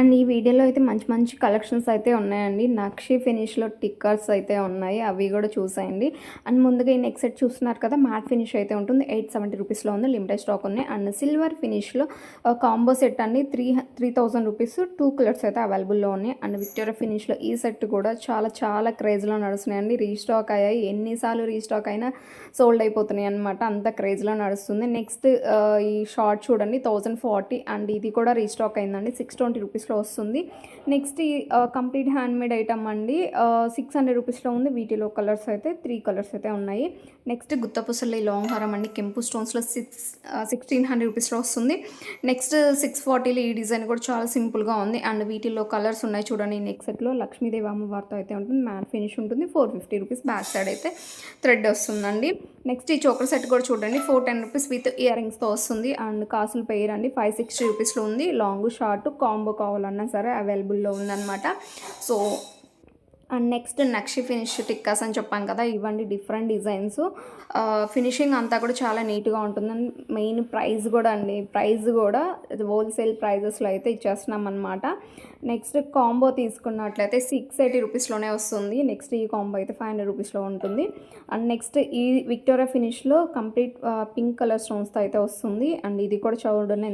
And ఈ వీడియోలో అయితే మంచి మంచి కలెక్షన్స్ అయితే ఉన్నాయండి. నక్షి ఫినిష్లో టిక్కర్స్ అయితే ఉన్నాయి, అవి కూడా చూసేయండి. అండ్ ముందుగా ఈ నెక్ సెట్ చూస్తున్నారు కదా, మ్యాట్ ఫినిష్ అయితే ఉంటుంది. 870 రూపీస్లో ఉంది, లిమిటెడ్ స్టాక్ ఉన్నాయి. అండ్ సిల్వర్ ఫినిష్లో కాంబో సెట్ అండి, 3000 రూపీస్. 2 కలర్స్ అయితే అవైలబుల్లో ఉన్నాయి. అండ్ విక్టోరియా ఫినిష్లో ఈ సెట్ కూడా చాలా చాలా క్రేజ్లో నడుస్తున్నాయండి. రీస్టాక్ అయ్యాయి, ఎన్నిసార్లు రీస్టాక్ అయినా సోల్డ్ అయిపోతున్నాయి అనమాట, అంత క్రేజ్లో నడుస్తుంది. నెక్స్ట్ ఈ షార్ట్ చూడండి, 1040. అండ్ ఇది కూడా రీస్టాక్ అయిందండి, 620 రూపీస్లో వస్తుంది. నెక్స్ట్ ఈ కంప్లీట్ హ్యాండ్మేడ్ ఐటమ్ అండి, 600 రూపీస్లో ఉంది. వీటిలో కలర్స్ అయితే 3 కలర్స్ అయితే ఉన్నాయి. నెక్స్ట్ గుత్తపూసలు ఈ లాంగ్ హారం అండి, కెంపు స్టోన్స్లో 1600 రూపీస్లో వస్తుంది. నెక్స్ట్ 640లో ఈ డిజైన్ కూడా చాలా సింపుల్గా ఉంది. అండ్ వీటిలో కలర్స్ ఉన్నాయి చూడండి. నెక్ సెట్లో లక్ష్మీదేవి అమ్మవారితో అయితే ఉంటుంది, మ్యాట్ ఫినిష్ ఉంటుంది. 450 రూపీస్, బ్యాక్ సైడ్ అయితే థ్రెడ్ వస్తుందండి. నెక్స్ట్ ఈ చోకర్ సెట్ కూడా చూడండి, 410 రూపీస్ విత్ ఇయర్ రింగ్స్తో వస్తుంది. అండ్ కాసులు పెయిర్ అండి, 560 రూపీస్లో ఉంది. లాంగ్ షార్ట్ కాంబో కావాలన్నా సరే అవైలబుల్లో ఉందన్నమాట. So and next nakshi finish tikkas అని చెప్పాం కదా, ఇవ్వండి డిఫరెంట్ డిజైన్స్. ఫినిషింగ్ అంతా కూడా చాలా నీట్గా ఉంటుందని, మెయిన్ ప్రైస్ కూడా అండి, ప్రైస్ కూడా హోల్సేల్ ప్రైజెస్లో అయితే ఇచ్చేస్తున్నాం అనమాట. నెక్స్ట్ కాంబో తీసుకున్నట్లయితే 680 రూపీస్లోనే వస్తుంది. నెక్స్ట్ ఈ కాంబో అయితే 500 రూపీస్లో ఉంటుంది. అండ్ నెక్స్ట్ ఈ విక్టోరియా ఫినిష్లో కంప్లీట్ పింక్ కలర్ స్టోన్స్తో అయితే వస్తుంది. అండ్ ఇది కూడా చూడండి